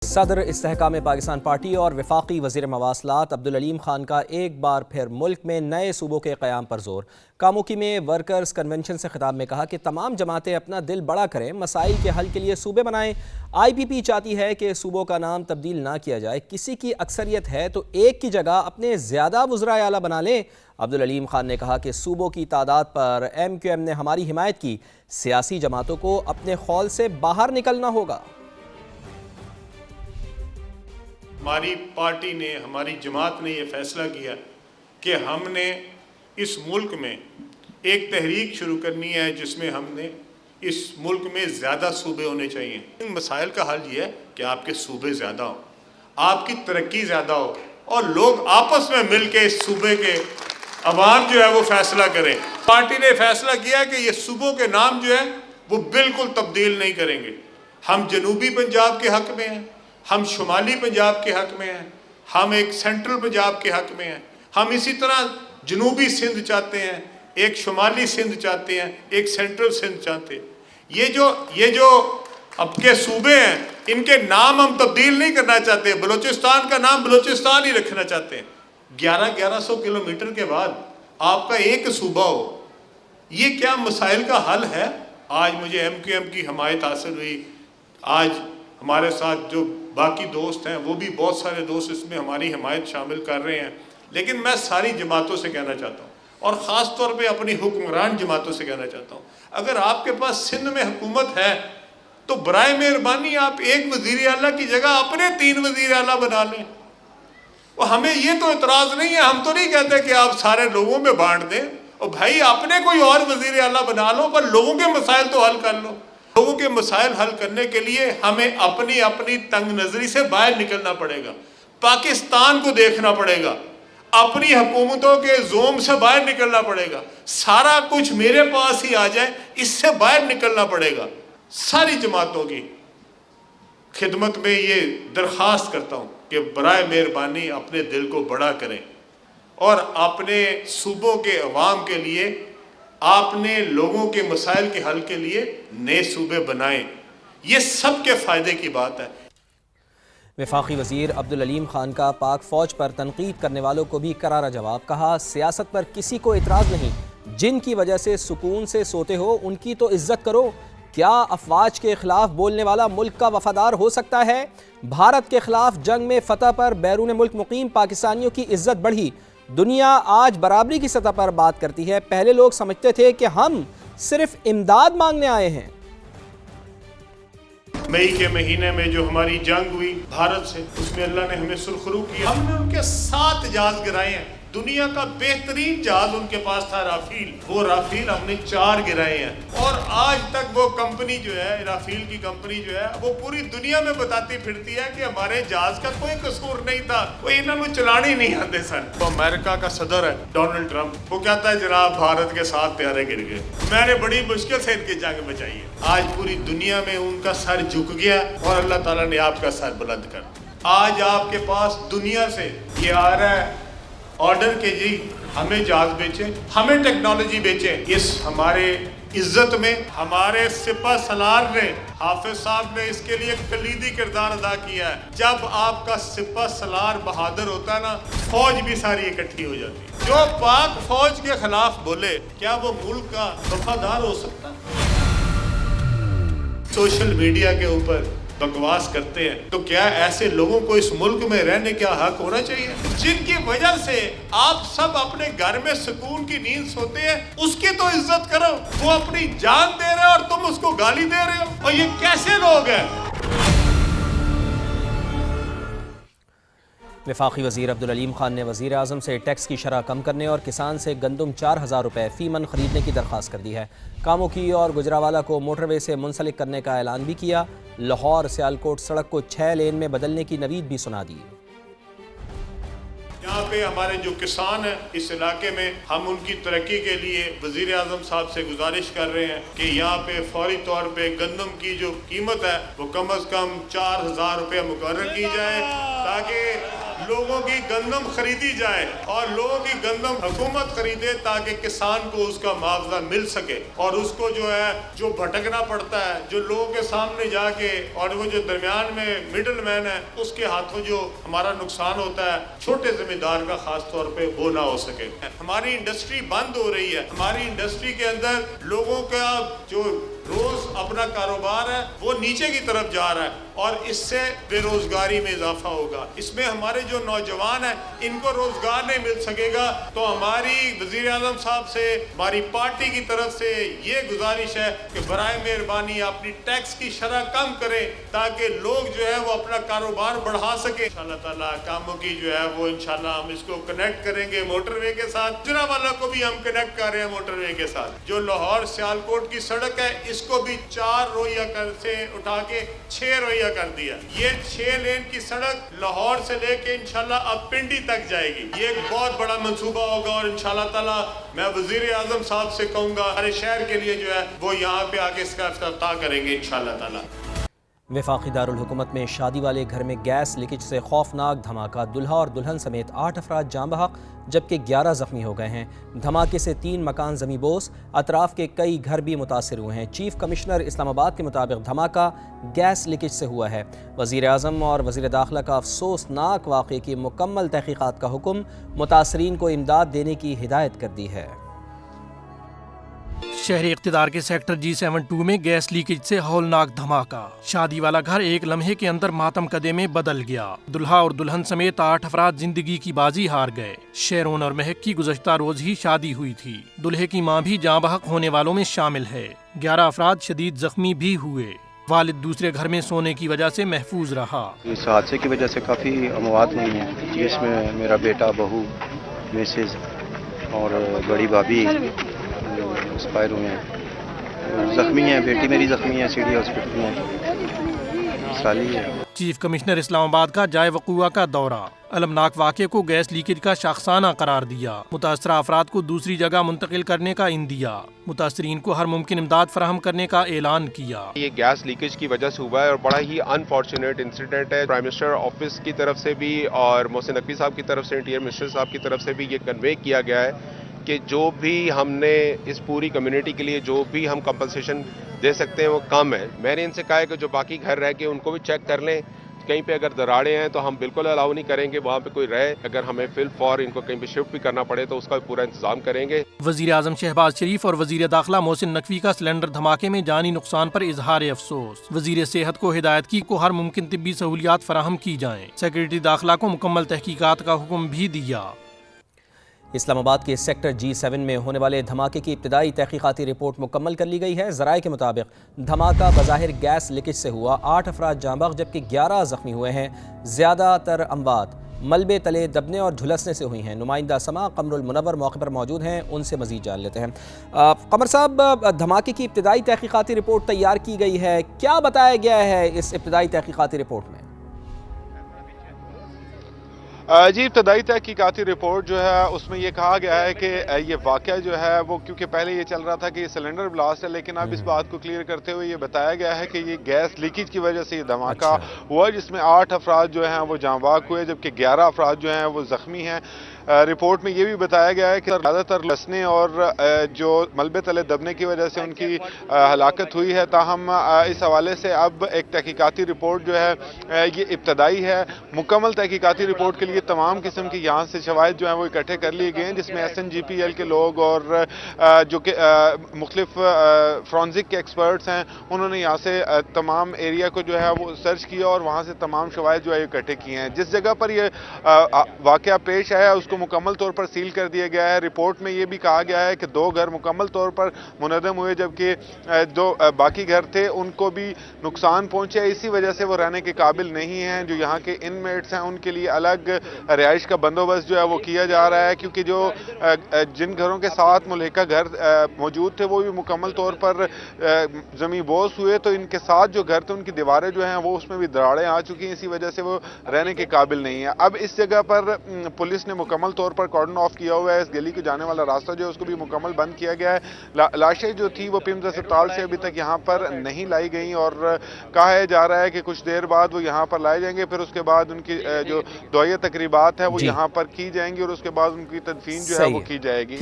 صدر استحکام پاکستان پارٹی اور وفاقی وزیر مواصلات عبدالعلیم خان کا ایک بار پھر ملک میں نئے صوبوں کے قیام پر زور۔ کاموکی میں ورکرز کنونشن سے خطاب میں کہا کہ تمام جماعتیں اپنا دل بڑا کریں، مسائل کے حل کے لیے صوبے بنائیں۔ آئی پی پی چاہتی ہے کہ صوبوں کا نام تبدیل نہ کیا جائے، کسی کی اکثریت ہے تو ایک کی جگہ اپنے زیادہ وزرائے اعلیٰ بنا لیں۔ عبدالعلیم خان نے کہا کہ صوبوں کی تعداد پر ایم کیو ایم نے ہماری حمایت کی، سیاسی جماعتوں کو اپنے خول سے باہر نکلنا ہوگا۔ ہماری پارٹی نے، ہماری جماعت نے یہ فیصلہ کیا کہ ہم نے اس ملک میں ایک تحریک شروع کرنی ہے جس میں ہم نے اس ملک میں زیادہ صوبے ہونے چاہیے۔ ان مسائل کا حل یہ ہے کہ آپ کے صوبے زیادہ ہوں، آپ کی ترقی زیادہ ہو اور لوگ آپس میں مل کے اس صوبے کے عوام جو ہے وہ فیصلہ کریں۔ پارٹی نے فیصلہ کیا کہ یہ صوبوں کے نام جو ہے وہ بالکل تبدیل نہیں کریں گے۔ ہم جنوبی پنجاب کے حق میں ہیں، ہم شمالی پنجاب کے حق میں ہیں، ہم ایک سینٹرل پنجاب کے حق میں ہیں، ہم اسی طرح جنوبی سندھ چاہتے ہیں، ایک شمالی سندھ چاہتے ہیں، ایک سینٹرل سندھ چاہتے ہیں۔ یہ جو اب کے صوبے ہیں ان کے نام ہم تبدیل نہیں کرنا چاہتے۔ بلوچستان کا نام بلوچستان ہی رکھنا چاہتے ہیں۔ 1100 کلومیٹر کے بعد آپ کا ایک صوبہ ہو، یہ کیا مسائل کا حل ہے؟ آج مجھے ایم کیو ایم کی حمایت حاصل ہوئی، آج ہمارے ساتھ جو باقی دوست ہیں وہ بھی بہت سارے دوست اس میں ہماری حمایت شامل کر رہے ہیں، لیکن میں ساری جماعتوں سے کہنا چاہتا ہوں اور خاص طور پہ اپنی حکمران جماعتوں سے کہنا چاہتا ہوں، اگر آپ کے پاس سندھ میں حکومت ہے تو برائے مہربانی آپ ایک وزیر اعلیٰ کی جگہ اپنے 3 وزیر اعلیٰ بنا لیں۔ اور ہمیں یہ تو اعتراض نہیں ہے، ہم تو نہیں کہتے کہ آپ سارے لوگوں میں بانٹ دیں، اور بھائی اپنے کوئی اور وزیر اعلیٰ بنا لو پر لوگوں کے مسائل تو حل کر لو۔ لوگوں کے مسائل حل کرنے کے لیے ہمیں اپنی تنگ نظری سے باہر نکلنا پڑے گا، پاکستان کو دیکھنا پڑے گا، اپنی حکومتوں کے زوم سے باہر نکلنا پڑے گا۔ سارا کچھ میرے پاس ہی آ جائے، اس سے باہر نکلنا پڑے گا۔ ساری جماعتوں کی خدمت میں یہ درخواست کرتا ہوں کہ برائے مہربانی اپنے دل کو بڑا کریں اور اپنے صوبوں کے عوام کے لیے، آپ نے لوگوں کے مسائل کے حل کے لیے نئے صوبے بنائیں۔ یہ سب کے فائدے کی بات ہے۔ وفاقی وزیر عبدالعلیم خان کا پاک فوج پر تنقید کرنے والوں کو بھی کرارا جواب۔ کہا سیاست پر کسی کو اعتراض نہیں، جن کی وجہ سے سکون سے سوتے ہو ان کی تو عزت کرو۔ کیا افواج کے خلاف بولنے والا ملک کا وفادار ہو سکتا ہے؟ بھارت کے خلاف جنگ میں فتح پر بیرون ملک مقیم پاکستانیوں کی عزت بڑھی۔ دنیا آج برابری کی سطح پر بات کرتی ہے، پہلے لوگ سمجھتے تھے کہ ہم صرف امداد مانگنے آئے ہیں۔ مئی کے مہینے میں جو ہماری جنگ ہوئی بھارت سے، اس میں اللہ نے ہمیں سرخرو کیا، ہم نے ان کے 7 جہاز گرائے ہیں۔ دنیا کا بہترین جہاز ان کے پاس تھا رافیل، وہ رافیل ہم نے 4 گرائے ہیں، اور آج تک وہ کمپنی جو ہے، رافیل کی کمپنی جو ہے، وہ پوری دنیا میں بتاتی پھرتی ہے کہ ہمارے جہاز کا کوئی قصور نہیں تھا، وہ انہوں نے چلانے نہیں آتے سن۔ وہ امریکہ کا صدر ہے ڈونلڈ ٹرمپ، وہ کہتا ہے جناب بھارت کے 7 طیارے گر گئے، میں نے بڑی مشکل سے ان کی جنگ بچائی ہے۔ آج پوری دنیا میں ان کا سر جھک گیا اور اللہ تعالیٰ نے آپ کا سر بلند کر دیا۔ آج آپ کے پاس دنیا سے یہ آ رہا ہے آرڈر کہ جی ہمیں جہاز بیچیں، ہمیں ٹیکنالوجی بیچیں۔ اس ہمارے عزت میں ہمارے سپہ سالار نے، حافظ صاحب نے اس کے لیے کلیدی کردار ادا کیا ہے۔ جب آپ کا سپہ سالار بہادر ہوتا ہے نا، فوج بھی ساری اکٹھی ہو جاتی ہے۔ جو پاک فوج کے خلاف بولے، کیا وہ ملک کا وفادار ہو سکتا؟ سوشل میڈیا کے اوپر بکواس کرتے ہیں، تو کیا ایسے لوگوں کو اس ملک میں رہنے کا حق ہونا چاہیے؟ جن کی وجہ سے آپ سب اپنے گھر میں سکون کی نیند سوتے ہیں، اس کی تو عزت کرو۔ وہ اپنی جان دے رہے اور تم اس کو گالی دے رہے ہو، اور یہ کیسے لوگ ہیں؟ وفاقی وزیر عبدالعلیم خان نے وزیر اعظم سے ٹیکس کی شرح کم کرنے اور کسان سے گندم 4000 روپے فی من خریدنے کی درخواست کر دی ہے۔ کاموکی اور گجراوالا کو موٹر وے سے منسلک کرنے کا اعلان بھی کیا۔ لاہور سیالکوٹ سڑک کو 6 لین میں بدلنے کی نوید بھی سنا دی۔ یہاں پہ ہمارے جو کسان ہیں اس علاقے میں، ہم ان کی ترقی کے لیے وزیر اعظم صاحب سے گزارش کر رہے ہیں کہ یہاں پہ فوری طور پہ گندم کی جو قیمت ہے وہ کم از کم 4000 روپے مقرر کی جائے، تاکہ लोगों की गंदम खरीदी जाए और लोगों की गंदम हुकूमत खरीदे ताकि किसान को उसका मुआवजा मिल सके और उसको जो भटकना पड़ता है, जो लोगों के सामने जाके और वो जो दरमियान में मिडल मैन है उसके हाथों जो हमारा नुकसान होता है, छोटे जमींदार का खास तौर पे वो ना हो सके। हमारी इंडस्ट्री बंद हो रही है, हमारी इंडस्ट्री के अंदर लोगों का जो रोज अपना कारोबार है वो नीचे की तरफ जा रहा है और इससे बेरोजगारी में इजाफा होगा। इसमें हमारे जो नौजवान हैं इनको रोजगार नहीं मिल सकेगा। तो हमारी वजीर आजम साहब से, हमारी पार्टी की तरफ से ये गुजारिश है कि बराए मेहरबानी अपनी टैक्स की शरह कम करें ताकि लोग जो है वो अपना कारोबार बढ़ा सके। इंशाअल्लाह ताला कामों की जो है वो इंशाअल्लाह हम इसको कनेक्ट करेंगे मोटरवे के साथ। गुजरांवाला को भी हम कनेक्ट कर रहे हैं मोटरवे के साथ। जो लाहौर सियालकोट की सड़क है इसको भी 4 रोइया से उठा के 6 रोइया कर दिया। ये 6 लेन की सड़क लाहौर से लेके इंशाल्लाह अब पिंडी तक जाएगी। ये एक बहुत बड़ा मंसूबा होगा और इंशाल्लाह ताला मैं वजीर आजम साहब से कहूँगा हमारे शहर के लिए जो है वो यहाँ पे आके इसका इफ्तिताह करेंगे इंशाल्लाह ताला। वफाकी दारुल हुकूमत में शादी वाले घर में गैस लीकेज से खौफनाक धमाका, दुल्हा और दुल्हन समेत 8 अफराद जाँ बहक जबकि 11 जख्मी हो गए हैं। धमाके से 3 मकान ज़मींबोस, अतराफ के कई घर भी मुतासर हुए हैं। चीफ कमिश्नर इस्लामाबाद के मुताबिक धमाका गैस लीकेज से हुआ है। वज़ीर आज़म और वज़ीर दाखिला का अफसोसनाक वाक़े की मुकम्मल तहक़ीक़ात का हुक्म, मुतासरीन को इमदाद देने की हिदायत कर दी है। शहरी इक़्तिदार के सेक्टर G72 में गैस लीकेज से हौलनाक धमाका। शादी वाला घर एक लम्हे के अंदर मातम कदे में बदल गया। दुल्हा और दुल्हन समेत 8 अफराद जिंदगी की बाजी हार गए। शेरोन और महक की गुज़श्ता रोज ही शादी हुई थी। दुल्हे की मां भी जाँ बहक होने वालों में शामिल है। 11 अफराद शदीद जख्मी भी हुए। वालिद दूसरे घर में सोने की वजह से महफूज रहा। इस हादसे की वजह से काफ़ी अमवात हुई हैं, जिसमें मेरा बेटा, बहू, मिसेज और बड़ी भाभी एक्सपायर हुए हैं। जख्मी हैं, बेटी मेरी जख्मी है, सीडी हॉस्पिटल में साली है। चीफ कमिश्नर इस्लामाबाद का जाए वक़ूआ का दौरा, अलमनाक वाक़े को गैस लीकेज का शाखसाना करार दिया। मुतासरा अफराद को दूसरी जगह मुंतकिल करने का इंदिया। मुतासरीन को हर मुमकिन इमदाद फराहम करने का ऐलान किया। ये गैस लीकेज की वजह से हुआ है और बड़ा ही अनफॉर्चुनेट इंसिडेंट है। प्राइम मिनिस्टर ऑफिस की तरफ से भी और मोहसिन नकवी साहब की तरफ से, इंटीरियर मिनिस्टर साहब की तरफ से भी ये कन्वे किया गया है कि जो भी हमने इस पूरी कम्युनिटी के लिए जो भी हम कंपनसेशन दे सकते हैं वो कम है। मैंने इनसे कहा है कि जो बाकी घर रह के उनको भी चेक कर लें, कहीं पे अगर दरारें हैं तो हम बिल्कुल अलाउ नहीं करेंगे वहाँ पे कोई रहे। अगर हमें फिल फॉर इनको कहीं पे शिफ्ट भी करना पड़े तो उसका पूरा इंतजाम करेंगे। वजीर आजम शहबाज शरीफ और वजीर दाखिला मोहसिन नकवी का सिलेंडर धमाके में जानी नुकसान पर इजहार अफसोस। वजीर सेहत को हिदायत की को हर मुमकिन तिब्बी सहूलियात फराहम की जाएं। सेक्रेटरी दाखिला को मुकम्मल तहकीकात का हुक्म भी दिया। इस्लामाबाद के सेक्टर G7 में होने वाले धमाके की इब्तिदाई तहकीकाती रिपोर्ट मुकम्मल कर ली गई है। ज़राए के मुताबिक धमाका बज़ाहिर गैस लीकेज से हुआ। 8 अफराद जाँ बहक जबकि 11 ज़ख्मी हुए हैं। ज़्यादातर अमवात मलबे तले दबने और झुलसने से हुई हैं। नुमाइंदा समा कमरुल मुनव्वर मौके पर मौजूद हैं, उनसे मज़ीद जान लेते हैं। कमर साहब, धमाके की इब्तिदाई तहकीकाती रिपोर्ट तैयार की गई है, क्या बताया गया है इस इब्तिदाई तहकीकाती रिपोर्ट में? जी, इब्तदाई तहकीकाती रिपोर्ट जो है उसमें ये कहा गया है कि ये वाक़या जो है वो, क्योंकि पहले ये चल रहा था कि ये सिलेंडर ब्लास्ट है, लेकिन अब इस बात को क्लियर करते हुए ये बताया गया है कि ये गैस लीकेज की वजह से ये धमाका हुआ, जिसमें 8 अफराद जो हैं वो जाँ बहक हुए जबकि 11 अफराद जो हैं वो जख्मी हैं। रिपोर्ट में ये भी बताया गया है कि ज़्यादातर लसने और जो मलबे तले दबने की वजह से उनकी हलाकत हुई है। ताहम इस हवाले से अब एक तहकीकाती रिपोर्ट जो है ये इब्तदाई है। मुकम्मल तहकीकाती रिपोर्ट के लिए तमाम किस्म की यहाँ से शवाहिद जो हैं वो इकट्ठे कर लिए गए हैं, जिसमें SNGPL के लोग और जो कि मुख्तलिफ फ्रॉन्जिक के एक्सपर्ट्स हैं, उन्होंने यहाँ से तमाम एरिया को जो है वो सर्च किया और वहाँ से तमाम शवाहिद जो है इकट्ठे किए हैं। जिस जगह पर ये वाक़या पेश आया उसको मुकम्मल तौर पर सील कर दिया गया है। रिपोर्ट में ये भी कहा गया है कि 2 घर मुकम्मल तौर पर मुनहदम हुए जबकि जो बाकी घर थे उनको भी नुकसान पहुंचे। इसी वजह से वो रहने के काबिल नहीं हैं। जो यहाँ के इनमेट्स हैं उनके लिए अलग रिहाइश का बंदोबस्त जो है वो किया जा रहा है, क्योंकि जो जिन घरों के साथ मुल्हिका घर मौजूद थे वो भी मुकम्मल तौर पर ज़मीन बोस हुए, तो इनके साथ जो घर थे उनकी दीवारें जो हैं वो उसमें भी दरारें आ चुकी हैं। इसी वजह से वो रहने के काबिल नहीं है। अब इस जगह पर पुलिस ने मुकम्मल مکمل طور پر کارڈن آف کیا ہوا ہے. اس گلی کو جانے والا راستہ جو ہے اس کو بھی مکمل بند کیا گیا ہے. لاشیں جو تھی وہ پیمز اسپتال سے ابھی تک یہاں پر نہیں لائی گئیں اور کہا جا رہا ہے کہ کچھ دیر بعد وہ یہاں پر لائے جائیں گے. پھر اس کے بعد ان کی جو دعائیہ تقریبات ہے وہ یہاں پر کی جائیں گی اور اس کے بعد ان کی تدفین جو ہے وہ کی جائے گی.